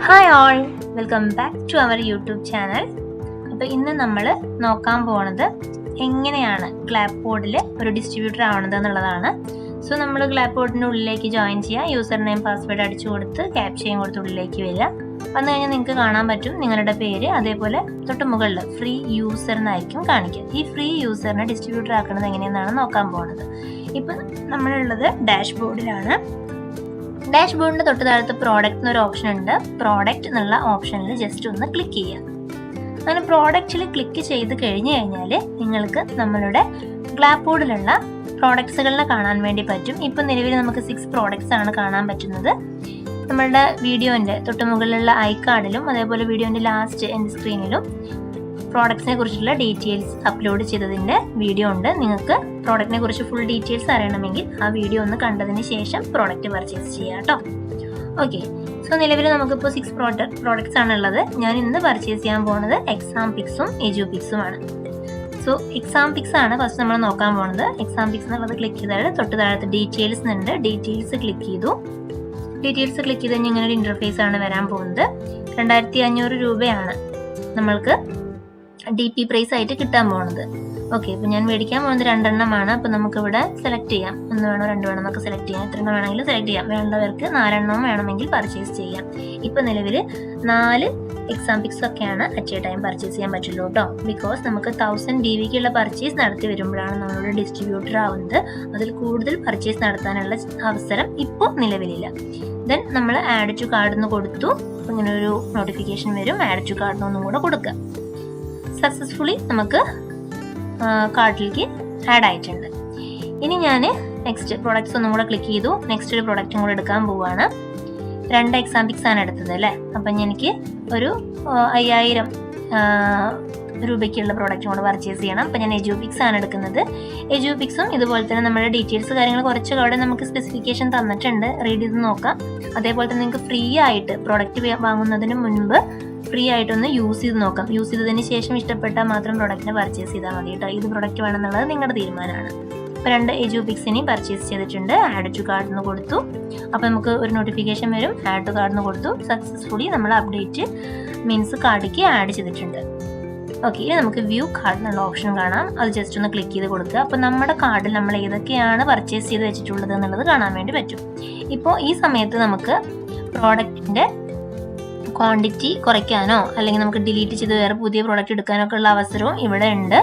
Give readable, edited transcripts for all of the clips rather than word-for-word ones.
Hi all, welcome back to our YouTube channel. അപ്പോൾ ഇന്ന് നമ്മൾ നോക്കാൻ പോകുന്നത് എങ്ങനെയാണ് ക്ലാപ്പ് ബോർഡിൽ ഒരു ഡിസ്ട്രിബ്യൂട്ടർ ആവുന്നത് എന്നുള്ളതാണ്. സോ നമ്മൾ ക്ലാപ്പ് ബോർഡിൻ്റെ ഉള്ളിലേക്ക് ജോയിൻ ചെയ്യുക, യൂസർ നെയിം പാസ്വേഡ് അടിച്ചു കൊടുത്ത് ക്യാപ്ചയും കൊടുത്ത് ഉള്ളിലേക്ക് വരിക. വന്നു കഴിഞ്ഞാൽ നിങ്ങൾക്ക് കാണാൻ പറ്റും നിങ്ങളുടെ പേര്, അതേപോലെ തൊട്ട് മുകളിൽ ഫ്രീ യൂസർ എന്നായിരിക്കും കാണിക്കുക. ഈ ഫ്രീ യൂസറിനെ ഡിസ്ട്രിബ്യൂട്ടർ ആക്കുന്നത് എങ്ങനെയെന്നാണ് നോക്കാൻ പോകുന്നത്. ഇപ്പം നമ്മളുള്ളത് ഡാഷ് ബോർഡിലാണ്. ഡാഷ് ബോർഡിൻ്റെ തൊട്ട് താഴത്ത് പ്രോഡക്റ്റ് എന്നൊരു ഓപ്ഷൻ ഉണ്ട്. പ്രോഡക്റ്റ് എന്നുള്ള ഓപ്ഷനിൽ ജസ്റ്റ് ഒന്ന് ക്ലിക്ക് ചെയ്യുക. അങ്ങനെ പ്രോഡക്റ്റിൽ ക്ലിക്ക് ചെയ്ത് കഴിഞ്ഞ് കഴിഞ്ഞാൽ നിങ്ങൾക്ക് നമ്മളുടെ ക്ലാപ്പ് ബോർഡിലുള്ള പ്രോഡക്ട്സുകളിനെ കാണാൻ വേണ്ടി പറ്റും. ഇപ്പം നിലവിൽ നമുക്ക് 6 പ്രോഡക്ട്സ് ആണ് കാണാൻ പറ്റുന്നത്. നമ്മളുടെ വീഡിയോൻ്റെ തൊട്ട് മുകളിലുള്ള ഐ കാർഡിലും അതേപോലെ വീഡിയോൻ്റെ ലാസ്റ്റ് എൻഡ് സ്ക്രീനിലും പ്രോഡക്ട്സിനെ കുറിച്ചുള്ള ഡീറ്റെയിൽസ് അപ്ലോഡ് ചെയ്തതിൻ്റെ വീഡിയോ ഉണ്ട്. നിങ്ങൾക്ക് പ്രോഡക്റ്റിനെ കുറിച്ച് ഫുൾ ഡീറ്റെയിൽസ് അറിയണമെങ്കിൽ ആ വീഡിയോ ഒന്ന് കണ്ടതിന് ശേഷം പ്രോഡക്റ്റ് പർച്ചേസ് ചെയ്യാം കേട്ടോ. ഓക്കെ, സോ നിലവിൽ നമുക്കിപ്പോൾ 6 പ്രോഡക്ട്സ് ആണുള്ളത്. ഞാൻ ഇന്ന് പർച്ചേസ് ചെയ്യാൻ പോകുന്നത് എക്സാം പിക്സും എജുപിക്സുമാണ്. സോ എക്സാം പിക്സ് ആണ് ഫസ്റ്റ് നമ്മൾ നോക്കാൻ പോകുന്നത്. എക്സാം പിക്സ് എന്നുള്ളത് ക്ലിക്ക് ചെയ്താൽ തൊട്ട് താഴത്ത് ഡീറ്റെയിൽസ് ഉണ്ട്. ഡീറ്റെയിൽസ് ക്ലിക്ക് ചെയ്തു. ഡീറ്റെയിൽസ് ക്ലിക്ക് ചെയ്ത് കഴിഞ്ഞാൽ ഇങ്ങനെ ഒരു ഇൻ്റർഫേസ് ആണ് വരാൻ പോകുന്നത്. 2500 രൂപയാണ് നമ്മൾക്ക് DP പ്രൈസ് ആയിട്ട് കിട്ടാൻ പോകുന്നത്. ഓക്കെ, ഇപ്പം ഞാൻ മേടിക്കാൻ പോകുന്നത് 2 എണ്ണമാണ്. അപ്പം നമുക്കിവിടെ സെലക്ട് ചെയ്യാം. 1 വേണോ 2 വേണോ എന്നൊക്കെ സെലക്ട് ചെയ്യാം. എത്ര എണ്ണം വേണമെങ്കിലും സെലക്ട് ചെയ്യാം. വേണ്ടവർക്ക് 4 എണ്ണവും വേണമെങ്കിൽ പർച്ചേസ് ചെയ്യാം. ഇപ്പം നിലവിൽ 4 എക്സാം പിക്സ് ഒക്കെയാണ് അറ്റ് എ ടൈം പർച്ചേസ് ചെയ്യാൻ പറ്റുള്ളൂ കേട്ടോ. ബിക്കോസ് നമുക്ക് 1000 BVക്കുള്ള പർച്ചേസ് നടത്തി വരുമ്പോഴാണ് നമ്മളോട് ഡിസ്ട്രിബ്യൂട്ടർ ആവുന്നത്. അതിൽ കൂടുതൽ പർച്ചേസ് നടത്താനുള്ള അവസരം ഇപ്പോൾ നിലവിലില്ല. ദെൻ നമ്മൾ ആഡ് ടു കാർഡ് എന്ന് കൊടുത്തു. ഇങ്ങനെ ഒരു നോട്ടിഫിക്കേഷൻ വരും. ആഡ് ടു കാർഡ് ഒന്നും കൂടെ കൊടുക്കുക. സക്സസ്ഫുള്ളി നമുക്ക് കാർട്ടിലേക്ക് ആഡ് ആയിട്ടുണ്ട്. ഇനി ഞാൻ നെക്സ്റ്റ് പ്രോഡക്റ്റ്സ് ഒന്നും കൂടെ ക്ലിക്ക് ചെയ്തു. നെക്സ്റ്റ് ഒരു പ്രോഡക്റ്റും കൂടെ എടുക്കാൻ പോവുകയാണ്. 2 എക്സാം പിക്സ് ആണ് എടുത്തത് അല്ലേ. അപ്പം എനിക്ക് ഒരു 5000 രൂപയ്ക്കുള്ള പ്രോഡക്റ്റും കൂടെ പർച്ചേസ് ചെയ്യണം. അപ്പം ഞാൻ എജുപിക്സ് ആണ് എടുക്കുന്നത്. എജുപിക്സും ഇതുപോലെ തന്നെ നമ്മുടെ ഡീറ്റെയിൽസ് കാര്യങ്ങൾ കുറച്ച് അവിടെ നമുക്ക് സ്പെസിഫിക്കേഷൻ തന്നിട്ടുണ്ട്. റീഡ് ചെയ്ത് നോക്കാം. അതേപോലെ തന്നെ നിങ്ങൾക്ക് ഫ്രീ ആയിട്ട് പ്രോഡക്റ്റ് വാങ്ങുന്നതിന് മുൻപ് ഫ്രീ ആയിട്ടൊന്ന് യൂസ് ചെയ്ത് നോക്കാം. യൂസ് ചെയ്തതിന് ശേഷം ഇഷ്ടപ്പെട്ടാൽ മാത്രം പ്രോഡക്റ്റിനെ പർച്ചേസ് ചെയ്താൽ മതി കേട്ടോ. ഇത് പ്രോഡക്റ്റ് വേണമെന്നുള്ളത് നിങ്ങളുടെ തീരുമാനമാണ്. അപ്പോൾ 2 എജുപിക്സിനെയും പർച്ചേസ് ചെയ്തിട്ടുണ്ട്. ആഡ് ടു കാർഡ് എന്ന് കൊടുത്തു. അപ്പോൾ നമുക്ക് ഒരു നോട്ടിഫിക്കേഷൻ വരും. ആഡ് ടു കാർഡ് എന്ന് കൊടുത്തു. സക്സസ്ഫുള്ളി നമ്മൾ അപ്ഡേറ്റ് മീൻസ് കാർഡിലേക്ക് ആഡ് ചെയ്തിട്ടുണ്ട്. ഓക്കെ, ഇനി നമുക്ക് വ്യൂ കാർഡ് എന്നുള്ള ഓപ്ഷൻ കാണാം. അത് ജസ്റ്റ് ഒന്ന് ക്ലിക്ക് ചെയ്ത് കൊടുക്കുക. അപ്പോൾ നമ്മുടെ കാർഡിൽ നമ്മൾ ഏതൊക്കെയാണ് പർച്ചേസ് ചെയ്ത് വെച്ചിട്ടുള്ളത് എന്നുള്ളത് കാണാൻ വേണ്ടി പറ്റും. ഇപ്പോൾ ഈ സമയത്ത് നമുക്ക് പ്രോഡക്റ്റിൻ്റെ ക്വാണ്ടിറ്റി കുറയ്ക്കാനോ അല്ലെങ്കിൽ നമുക്ക് ഡിലീറ്റ് ചെയ്ത് വേറെ പുതിയ പ്രോഡക്റ്റ് എടുക്കാനോ ഒക്കെ ഉള്ള അവസരവും ഇവിടെ ഉണ്ട്.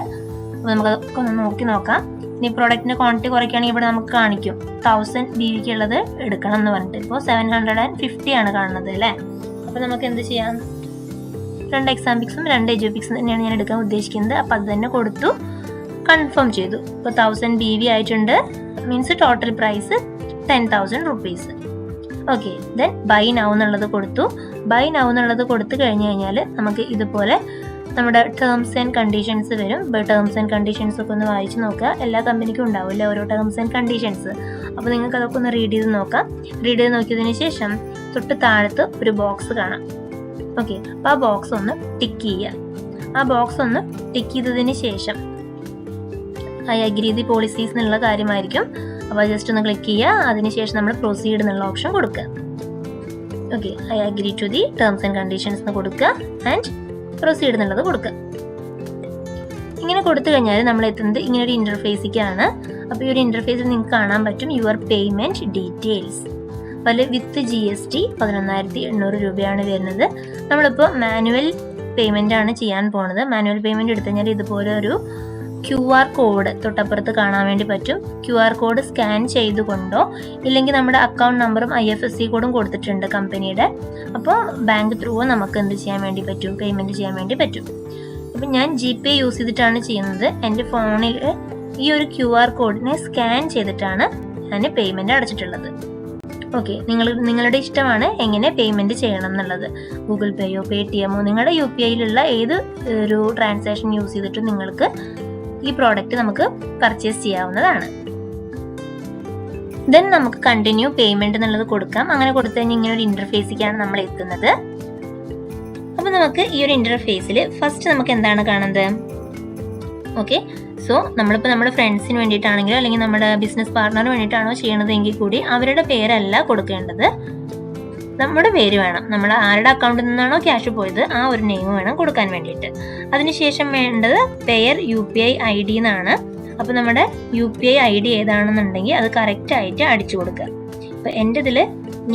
അപ്പോൾ നമുക്ക് ഒന്ന് നോക്കി നോക്കാം. ഇനി പ്രോഡക്റ്റിൻ്റെ ക്വാണ്ടിറ്റി കുറയ്ക്കുകയാണെങ്കിൽ ഇവിടെ നമുക്ക് കാണിക്കും 1000 BVക്കുള്ളത് എടുക്കണം എന്ന് പറഞ്ഞിട്ട്. ഇപ്പോൾ 750 ആണ് കാണുന്നത് അല്ലേ. അപ്പോൾ നമുക്ക് എന്ത് ചെയ്യാം, 2 എക്സാം പിക്സും 2 എജുപിക്സും തന്നെയാണ് ഞാൻ എടുക്കാൻ ഉദ്ദേശിക്കുന്നത്. അപ്പോൾ അത് തന്നെ കൊടുത്തു, കൺഫേം ചെയ്തു. ഇപ്പോൾ 1000 BV ആയിട്ടുണ്ട്. Means total price 10,000 rupees. Okay, then buy now എന്നുള്ളത് കൊടുത്തു. ബൈ നൗ എന്നുള്ളത് കൊടുത്തു കഴിഞ്ഞ് കഴിഞ്ഞാൽ നമുക്ക് ഇതുപോലെ നമ്മുടെ ടേംസ് ആൻഡ് കണ്ടീഷൻസ് വരും. ടേംസ് ആൻഡ് കണ്ടീഷൻസ് ഒക്കെ ഒന്ന് വായിച്ച് നോക്കുക. എല്ലാ കമ്പനിക്കും ഉണ്ടാവില്ല ഓരോ ടേംസ് ആൻഡ് കണ്ടീഷൻസ്. അപ്പോൾ നിങ്ങൾക്ക് അതൊക്കെ ഒന്ന് റീഡ് ചെയ്ത് നോക്കാം. റീഡ് ചെയ്ത് നോക്കിയതിന് ശേഷം തൊട്ട് താഴത്ത് ഒരു ബോക്സ് കാണാം. ഓക്കെ, അപ്പോൾ ആ ബോക്സ് ഒന്ന് ടിക്ക് ചെയ്യുക. ആ ബോക്സ് ഒന്ന് ടിക്ക് ചെയ്തതിന് ശേഷം ഐ അഗ്രി ദി പോളിസീസ് എന്നുള്ള കാര്യമായിരിക്കും. അപ്പോൾ ജസ്റ്റ് ഒന്ന് ക്ലിക്ക് ചെയ്യുക. അതിനുശേഷം നമ്മൾ പ്രൊസീഡ് എന്നുള്ള ഓപ്ഷൻ കൊടുക്കുക. Okay, I agree to the terms and conditions എന്ന് കൊടുക്കുക ആൻഡ് പ്രൊസീഡ് എന്നുള്ളത് കൊടുക്കുക. ഇങ്ങനെ കൊടുത്തു കഴിഞ്ഞാൽ നമ്മൾ എത്തുന്നത് ഇങ്ങനെ ഒരു ഇൻ്റർഫേസിലേക്കാണ്. അപ്പോൾ ഈ ഒരു ഇൻ്റർഫേസിൽ നിങ്ങൾക്ക് കാണാൻ പറ്റും യുവർ പേയ്മെൻറ്റ് ഡീറ്റെയിൽസ്. അപ്പോൾ വിത്ത് GST 11,800 രൂപയാണ് വരുന്നത്. നമ്മളിപ്പോൾ മാനുവൽ പേയ്മെൻ്റ് ആണ് ചെയ്യാൻ പോകുന്നത്. മാനുവൽ പേയ്മെൻറ്റ് എടുത്തു കഴിഞ്ഞാൽ ഇതുപോലെ ഒരു QR കോഡ് തൊട്ടപ്പുറത്ത് കാണാൻ വേണ്ടി പറ്റും. QR കോഡ് സ്കാൻ ചെയ്തുകൊണ്ടോ ഇല്ലെങ്കിൽ നമ്മുടെ അക്കൗണ്ട് നമ്പറും IFSC കോഡും കൊടുത്തിട്ടുണ്ട് കമ്പനിയുടെ. അപ്പോൾ ബാങ്ക് ത്രൂ നമുക്ക് എന്ത് ചെയ്യാൻ വേണ്ടി പറ്റും, പേയ്മെൻറ്റ് ചെയ്യാൻ വേണ്ടി പറ്റും. അപ്പം ഞാൻ GPay യൂസ് ചെയ്തിട്ടാണ് ചെയ്യുന്നത്. എൻ്റെ ഫോണിൽ ഈ ഒരു QR കോഡിനെ സ്കാൻ ചെയ്തിട്ടാണ് ഞാൻ പേയ്മെൻറ്റ് അടച്ചിട്ടുള്ളത്. ഓക്കെ, നിങ്ങളുടെ ഇഷ്ടമാണ് എങ്ങനെ പേയ്മെൻറ്റ് ചെയ്യണം എന്നുള്ളത്. ഗൂഗിൾ പേയോ പേടിഎമ്മോ നിങ്ങളുടെ UPIയിലുള്ള ഏത് ഒരു ട്രാൻസാക്ഷൻ യൂസ് ചെയ്തിട്ടും നിങ്ങൾക്ക് ഈ പ്രോഡക്റ്റ് നമുക്ക് പർച്ചേസ് ചെയ്യാവുന്നതാണ്. ദെൻ നമുക്ക് കണ്ടിന്യൂ പേയ്മെന്റ് എന്നുള്ളത് കൊടുക്കാം. അങ്ങനെ കൊടുത്തു കഴിഞ്ഞാൽ ഇങ്ങനെ ഒരു ഇന്റർഫേസിലേക്കാണ് നമ്മൾ എത്തുന്നത്. അപ്പോൾ നമുക്ക് ഈ ഒരു ഇന്റർഫേസിൽ ഫസ്റ്റ് നമുക്ക് എന്താണ് കാണുന്നത്? ഓക്കെ, സോ നമ്മളിപ്പോൾ നമ്മുടെ ഫ്രണ്ട്സിന് വേണ്ടിയിട്ടാണെങ്കിലോ അല്ലെങ്കിൽ നമ്മുടെ ബിസിനസ് പാർട്ണറിന് വേണ്ടിയിട്ടാണോ ചെയ്യണതെങ്കിൽ കൂടി അവരുടെ പേരല്ല കൊടുക്കേണ്ടത്. നമ്മുടെ പേര് വേണം, നമ്മൾ ആരുടെ അക്കൗണ്ടിൽ നിന്നാണോ ക്യാഷ് പോയത് ആ ഒരു നെയിം വേണം കൊടുക്കാൻ വേണ്ടിയിട്ട്. അതിനുശേഷം വേണ്ടത് പെയർ UPI ID എന്നാണ്. അപ്പോൾ നമ്മുടെ UPI ID ഏതാണെന്നുണ്ടെങ്കിൽ അത് കറക്റ്റ് ആയിട്ട് അടിച്ചു കൊടുക്കുക. അപ്പോൾ എൻ്റെ ഇതിൽ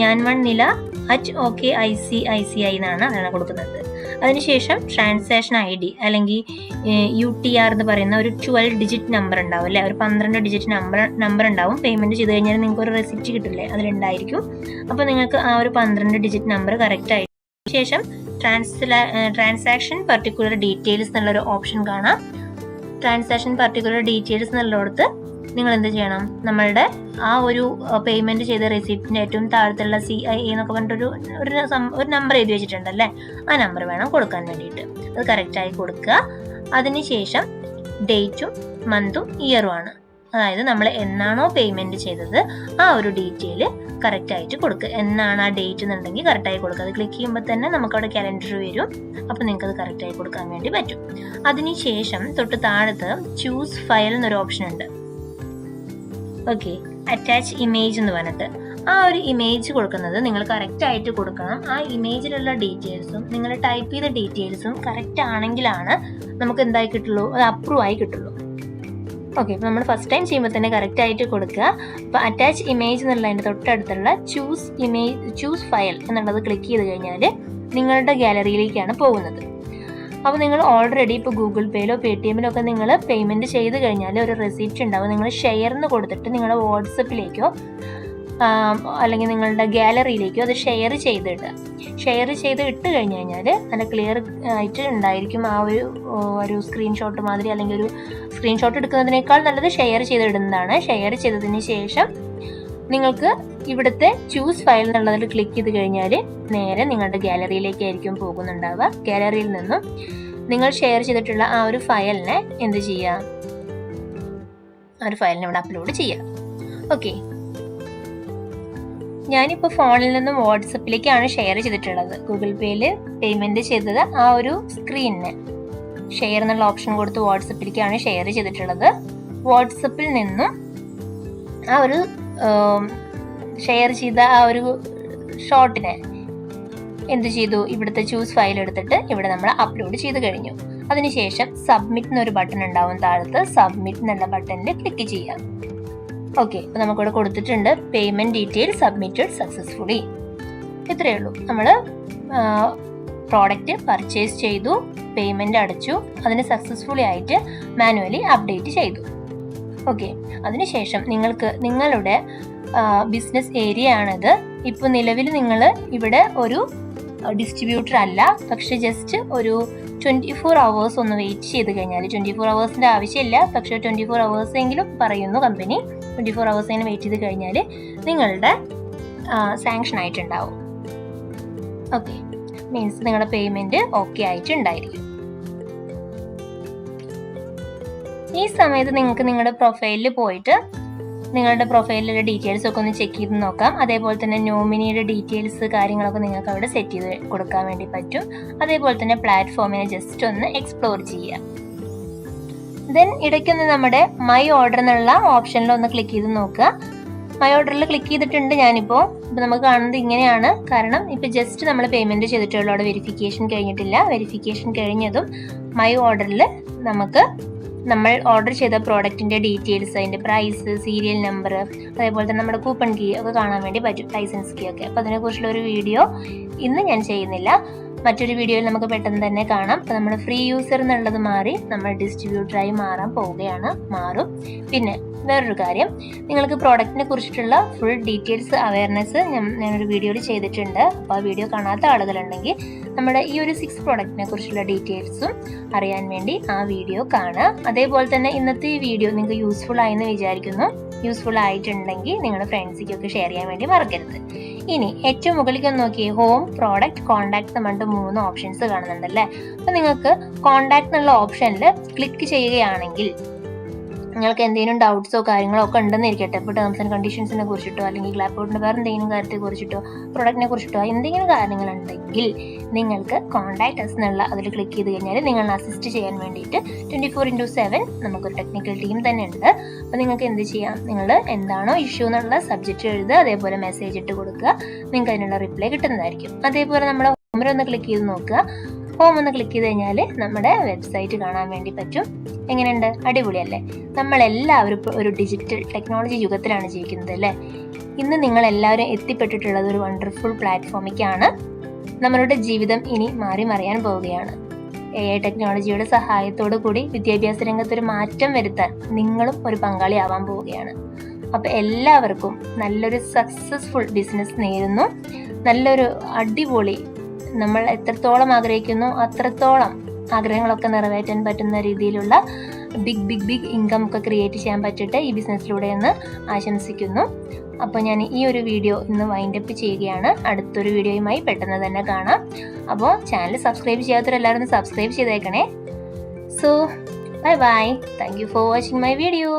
ഞാൻ നില @OKICICI എന്നാണ് കൊടുക്കുന്നത്. അതിനുശേഷം ട്രാൻസാക്ഷൻ ID അല്ലെങ്കിൽ UTR എന്ന് പറയുന്ന ഒരു 12 ഡിജിറ്റ് നമ്പർ ഉണ്ടാവും അല്ലേ, ഒരു 12 ഡിജിറ്റ് നമ്പർ ഉണ്ടാവും. പേയ്മെന്റ് ചെയ്ത് കഴിഞ്ഞാൽ നിങ്ങൾക്ക് ഒരു റെസിപ്റ്റ് കിട്ടില്ലേ, അതിലുണ്ടായിരിക്കും. അപ്പോൾ നിങ്ങൾക്ക് ആ ഒരു 12 ഡിജിറ്റ് നമ്പർ കറക്റ്റ് ആയിട്ട് ശേഷം ട്രാൻസാക്ഷൻ പർട്ടിക്കുലർ ഡീറ്റെയിൽസ് എന്നുള്ളൊരു ഓപ്ഷൻ കാണാം. ട്രാൻസാക്ഷൻ പർട്ടിക്കുലർ ഡീറ്റെയിൽസ് എന്നുള്ളിടത്ത് നിങ്ങൾ എന്ത് ചെയ്യണം, നമ്മളുടെ ആ ഒരു പേയ്മെന്റ് ചെയ്ത റെസിപ്റ്റിന്റെ ഏറ്റവും താഴത്തുള്ള CIA എന്നൊക്കെ പറഞ്ഞിട്ടൊരു ഒരു നമ്പർ എഴുതി വെച്ചിട്ടുണ്ടല്ലേ, ആ നമ്പർ വേണം കൊടുക്കാൻ വേണ്ടിയിട്ട്. അത് കറക്റ്റായി കൊടുക്കുക. അതിനുശേഷം ഡേറ്റും മന്തും ഇയറും ആണ്, അതായത് നമ്മൾ എന്നാണോ പേയ്മെന്റ് ചെയ്തത് ആ ഒരു ഡീറ്റെയിൽ കറക്റ്റായിട്ട് കൊടുക്കുക. എന്നാണ് ആ ഡേറ്റ് എന്നുണ്ടെങ്കിൽ കറക്റ്റായി കൊടുക്കുക. അത് ക്ലിക്ക് ചെയ്യുമ്പോൾ തന്നെ നമുക്കവിടെ കാലണ്ടർ വരും. അപ്പോൾ നിങ്ങൾക്ക് അത് കറക്റ്റായി കൊടുക്കാൻ വേണ്ടി പറ്റും. അതിനുശേഷം തൊട്ട് താഴത്ത് ചൂസ് ഫയൽ എന്നൊരു ഓപ്ഷൻ ഉണ്ട്. ഓക്കെ, അറ്റാച്ച് ഇമേജ് എന്ന് പറഞ്ഞിട്ട് ആ ഒരു ഇമേജ് കൊടുക്കുന്നത് നിങ്ങൾ കറക്റ്റ് ആയിട്ട് കൊടുക്കണം. ആ ഇമേജിലുള്ള ഡീറ്റെയിൽസും നിങ്ങൾ ടൈപ്പ് ചെയ്ത ഡീറ്റെയിൽസും കറക്റ്റ് ആണെങ്കിലാണ് നമുക്ക് എന്തായി കിട്ടുള്ളൂ, അത് അപ്രൂവ് ആയി കിട്ടുള്ളൂ. ഓക്കെ, അപ്പോൾ നമ്മൾ ഫസ്റ്റ് ടൈം ചെയ്യുമ്പോൾ തന്നെ കറക്റ്റ് ആയിട്ട് കൊടുക്കുക. അപ്പോൾ അറ്റാച്ച് ഇമേജ് എന്നുള്ളതിൻ്റെ തൊട്ടടുത്തുള്ള ചൂസ് ഫയൽ എന്നുള്ളത് ക്ലിക്ക് ചെയ്ത് കഴിഞ്ഞാൽ നിങ്ങളുടെ ഗാലറിയിലേക്കാണ് പോകുന്നത്. അപ്പോൾ നിങ്ങൾ ഓൾറെഡി ഇപ്പോൾ ഗൂഗിൾ പേയിലോ Paytm-ലോ ഒക്കെ നിങ്ങൾ പേയ്മെൻറ്റ് ചെയ്ത് കഴിഞ്ഞാൽ ഒരു റെസിപ്റ്റ് ഉണ്ടാവും. നിങ്ങൾ ഷെയർന്ന് കൊടുത്തിട്ട് നിങ്ങളുടെ വാട്സപ്പിലേക്കോ അല്ലെങ്കിൽ നിങ്ങളുടെ ഗാലറിയിലേക്കോ അത് ഷെയർ ചെയ്ത് ഇട്ട് കഴിഞ്ഞ് കഴിഞ്ഞാൽ നല്ല ക്ലിയർ ആയിട്ട് ഉണ്ടായിരിക്കും. ആ ഒരു സ്ക്രീൻഷോട്ട് മാതിരി, അല്ലെങ്കിൽ ഒരു സ്ക്രീൻഷോട്ട് എടുക്കുന്നതിനേക്കാൾ നല്ലത് ഷെയർ ചെയ്തിടുന്നതാണ്. ഷെയർ ചെയ്തതിന് ശേഷം നിങ്ങൾക്ക് ഇവിടുത്തെ ചൂസ് ഫയൽ എന്നുള്ളതിൽ ക്ലിക്ക് ചെയ്ത് കഴിഞ്ഞാൽ നേരെ നിങ്ങളുടെ ഗാലറിയിലേക്കായിരിക്കും പോകുന്നുണ്ടാവുക. ഗാലറിയിൽ നിന്നും നിങ്ങൾ ഷെയർ ചെയ്തിട്ടുള്ള ആ ഒരു ഫയലിനെ എന്ത് ചെയ്യുക, ആ ഒരു ഫയലിനെ ഇവിടെ അപ്ലോഡ് ചെയ്യുക. ഓക്കെ, ഞാനിപ്പോൾ ഫോണിൽ നിന്നും വാട്സപ്പിലേക്കാണ് ഷെയർ ചെയ്തിട്ടുള്ളത്. ഗൂഗിൾ പേയിൽ പേയ്മെന്റ് ചെയ്തത് ആ ഒരു സ്ക്രീനിന് ഷെയർ എന്നുള്ള ഓപ്ഷൻ കൊടുത്ത് വാട്സപ്പിലേക്കാണ് ഷെയർ ചെയ്തിട്ടുള്ളത്. വാട്സപ്പിൽ നിന്നും ആ ഒരു ഷെയർ ചെയ്ത ആ ഒരു ഷോട്ടിനെ എന്ത് ചെയ്തു, ഇവിടുത്തെ ചൂസ് ഫയൽ എടുത്തിട്ട് ഇവിടെ നമ്മൾ അപ്ലോഡ് ചെയ്ത് കഴിഞ്ഞു. അതിനുശേഷം സബ്മിറ്റ് എന്നൊരു ബട്ടൺ ഉണ്ടാവും താഴത്ത്. സബ്മിറ്റ് എന്നുള്ള ബട്ടണിൽ ക്ലിക്ക് ചെയ്യാം. ഓക്കെ, അപ്പോൾ നമുക്കിവിടെ കൊടുത്തിട്ടുണ്ട് പേയ്മെന്റ് ഡീറ്റെയിൽ സബ്മിറ്റഡ് സക്സസ്ഫുള്ളി. ഇത്രയേ ഉള്ളൂ. നമ്മൾ പ്രോഡക്റ്റ് പർച്ചേസ് ചെയ്തു, പേയ്മെന്റ് അടച്ചു, അതിന് സക്സസ്ഫുള്ളി ആയിട്ട് മാനുവലി അപ്ഡേറ്റ് ചെയ്തു. ഓക്കെ, അതിനുശേഷം നിങ്ങൾക്ക് നിങ്ങളുടെ ബിസിനസ് ഏരിയ ആണത്. ഇപ്പോൾ നിലവിൽ നിങ്ങൾ ഇവിടെ ഒരു ഡിസ്ട്രിബ്യൂട്ടർ അല്ല, പക്ഷെ ജസ്റ്റ് ഒരു 24 hours ഒന്ന് വെയിറ്റ് ചെയ്ത് കഴിഞ്ഞാൽ, 24 hours ആവശ്യമില്ല, പക്ഷെ 24 hours എങ്കിലും പറയുന്നു കമ്പനി. 24 hours വെയിറ്റ് ചെയ്ത് കഴിഞ്ഞാൽ നിങ്ങളുടെ സാങ്ഷൻ ആയിട്ടുണ്ടാവും. ഓക്കെ, മീൻസ് നിങ്ങളുടെ പേയ്മെന്റ് ഓക്കെ ആയിട്ടുണ്ടായിരിക്കും. ഈ സമയത്ത് നിങ്ങൾക്ക് നിങ്ങളുടെ പ്രൊഫൈലിൽ പോയിട്ട് നിങ്ങളുടെ പ്രൊഫൈലിലെ ഡീറ്റെയിൽസ് ഒക്കെ ഒന്ന് ചെക്ക് ചെയ്ത് നോക്കാം. അതേപോലെ തന്നെ നോമിനിയുടെ ഡീറ്റെയിൽസ് കാര്യങ്ങളൊക്കെ നിങ്ങൾക്ക് അവിടെ സെറ്റ് ചെയ്ത് കൊടുക്കാൻ വേണ്ടി പറ്റും. അതേപോലെ തന്നെ പ്ലാറ്റ്ഫോമിനെ ജസ്റ്റ് ഒന്ന് എക്സ്പ്ലോർ ചെയ്യുക. ദെൻ ഇടയ്ക്കൊന്ന് നമ്മുടെ മൈ ഓർഡർ എന്നുള്ള ഓപ്ഷനിൽ ഒന്ന് ക്ലിക്ക് ചെയ്ത് നോക്കുക. മൈ ഓർഡറിൽ ക്ലിക്ക് ചെയ്തിട്ടുണ്ട് ഞാനിപ്പോൾ. ഇപ്പോൾ നമുക്ക് കാണുന്നത് ഇങ്ങനെയാണ്. കാരണം ഇപ്പോൾ ജസ്റ്റ് നമ്മൾ പേയ്മെന്റ് ചെയ്തിട്ടുള്ളൂ, അവിടെ വെരിഫിക്കേഷൻ കഴിഞ്ഞിട്ടില്ല. വെരിഫിക്കേഷൻ കഴിഞ്ഞതും മൈ ഓർഡറിൽ നമുക്ക് നമ്മൾ ഓർഡർ ചെയ്ത പ്രോഡക്റ്റിന്റെ ഡീറ്റെയിൽസ്, അതിന്റെ പ്രൈസ്, സീരിയൽ നമ്പർ, അതേപോലെ തന്നെ നമ്മുടെ കൂപ്പൺ കീ ഒക്കെ കാണാൻ വേണ്ടി പറ്റും, ലൈസൻസ് കീ ഒക്കെ. അപ്പോൾ അതിനെക്കുറിച്ചുള്ള ഒരു വീഡിയോ ഇന്ന് ഞാൻ ചെയ്യുന്നില്ല, മറ്റൊരു വീഡിയോയിൽ നമുക്ക് പെട്ടെന്ന് തന്നെ കാണാം. അപ്പോൾ നമ്മൾ ഫ്രീ യൂസർ എന്നുള്ളത് മാറി നമ്മൾ ഡിസ്ട്രിബ്യൂട്ടറായി മാറും. പിന്നെ വേറൊരു കാര്യം, നിങ്ങൾക്ക് പ്രോഡക്റ്റിനെ കുറിച്ചിട്ടുള്ള ഫുൾ ഡീറ്റെയിൽസ് അവയർനെസ് ഞാനൊരു വീഡിയോയിൽ ചെയ്തിട്ടുണ്ട്. അപ്പോൾ ആ വീഡിയോ കാണാത്ത ആളുകളുണ്ടെങ്കിൽ നമ്മുടെ ഈ ഒരു 6 പ്രോഡക്റ്റിനെ കുറിച്ചുള്ള ഡീറ്റെയിൽസും അറിയാൻ വേണ്ടി ആ വീഡിയോ കാണുക. അതേപോലെ തന്നെ ഇന്നത്തെ ഈ വീഡിയോ നിങ്ങൾക്ക് യൂസ്ഫുൾ ആയെന്ന് വിചാരിക്കുന്നു. യൂസ്ഫുൾ ആയിട്ടുണ്ടെങ്കിൽ നിങ്ങളുടെ ഫ്രണ്ട്സിക്കൊക്കെ ഷെയർ ചെയ്യാൻ വേണ്ടി മറക്കരുത്. ഇനി ഏറ്റവും മുകളിലേക്ക് നോക്കിയേ, ഹോം, പ്രോഡക്റ്റ്, കോൺടാക്ട് എന്ന് പറഞ്ഞിട്ട് 3 ഓപ്ഷൻസ് കാണുന്നുണ്ടല്ലേ. അപ്പോൾ നിങ്ങൾക്ക് കോൺടാക്ട് എന്നുള്ള ഓപ്ഷനിൽ ക്ലിക്ക് ചെയ്യുകയാണെങ്കിൽ നിങ്ങൾക്ക് എന്തെങ്കിലും ഡൗട്ട്സോ കാര്യങ്ങളോ ഒക്കെ ഉണ്ടെന്നിരിക്കട്ടെ, ഇപ്പോൾ ടേംസ് ആൻഡ് കണ്ടീഷൻസിനെ കുറിച്ചിട്ടോ അല്ലെങ്കിൽ ഗ്ലാപ്ബോർഡിൻ്റെ വേറെ എന്തെങ്കിലും കാര്യത്തെ കുറിച്ചിട്ടോ പ്രൊഡക്റ്റിനെ കുറിച്ചിട്ടോ എന്തെങ്കിലും കാര്യങ്ങളുണ്ടെങ്കിൽ നിങ്ങൾക്ക് കോൺടാക്ട് അസ് എന്നുള്ള അതിൽ ക്ലിക്ക് ചെയ്ത് കഴിഞ്ഞാൽ നിങ്ങളെ അസിസ്റ്റ് ചെയ്യാൻ വേണ്ടിയിട്ട് 24/7 നമുക്കൊരു ടെക്നിക്കൽ ടീം തന്നെ ഉണ്ട്. അപ്പോൾ നിങ്ങൾക്ക് എന്ത് ചെയ്യാം, നിങ്ങൾ എന്താണോ ഇഷ്യൂ എന്നുള്ള സബ്ജക്റ്റ് എഴുതുക, അതേപോലെ മെസ്സേജ് ഇട്ട് കൊടുക്കുക, നിങ്ങൾക്ക് അതിനുള്ള റിപ്ലൈ കിട്ടുന്നതായിരിക്കും. അതേപോലെ നമ്മൾ ഹോമിലൊന്ന് ക്ലിക്ക് ചെയ്ത് നോക്കുക. ഹോം ഒന്ന് ക്ലിക്ക് ചെയ്ത് കഴിഞ്ഞാൽ നമ്മുടെ വെബ്സൈറ്റ് കാണാൻ വേണ്ടി പറ്റും. എങ്ങനെയുണ്ട്, അടിപൊളിയല്ലേ? നമ്മളെല്ലാവരും ഇപ്പോൾ ഒരു ഡിജിറ്റൽ ടെക്നോളജി യുഗത്തിലാണ് ജീവിക്കുന്നത് അല്ലേ? ഇന്ന് നിങ്ങളെല്ലാവരും എത്തിപ്പെട്ടിട്ടുള്ളത് ഒരു വണ്ടർഫുൾ പ്ലാറ്റ്ഫോമിലേക്കാണ്. നമ്മളുടെ ജീവിതം ഇനി മറിയാൻ പോവുകയാണ്. AI ടെക്നോളജിയുടെ സഹായത്തോടു കൂടി വിദ്യാഭ്യാസ രംഗത്തൊരു മാറ്റം വരുത്താൻ നിങ്ങളും ഒരു പങ്കാളിയാവാൻ പോവുകയാണ്. അപ്പോൾ എല്ലാവർക്കും നല്ലൊരു സക്സസ്ഫുൾ ബിസിനസ് നേരുന്നു. നല്ലൊരു അടിപൊളി, നമ്മൾ എത്രത്തോളം ആഗ്രഹിക്കുന്നു അത്രത്തോളം ആഗ്രഹങ്ങളൊക്കെ നിറവേറ്റാൻ പറ്റുന്ന രീതിയിലുള്ള ബിഗ് ഇൻകം ഒക്കെ ക്രിയേറ്റ് ചെയ്യാൻ പറ്റട്ടെ ഈ ബിസിനസ്സിലൂടെ എന്ന് ആശംസിക്കുന്നു. അപ്പോൾ ഞാൻ ഈ ഒരു വീഡിയോ ഇന്ന് വൈൻഡപ്പ് ചെയ്യുകയാണ്. അടുത്തൊരു വീഡിയോയുമായി പെട്ടെന്ന് തന്നെ കാണാം. അപ്പോൾ ചാനൽ സബ്സ്ക്രൈബ് ചെയ്യാത്തവരെല്ലാവരും ഒന്ന് സബ്സ്ക്രൈബ് ചെയ്തേക്കണേ. So bye. Thank you for watching my video.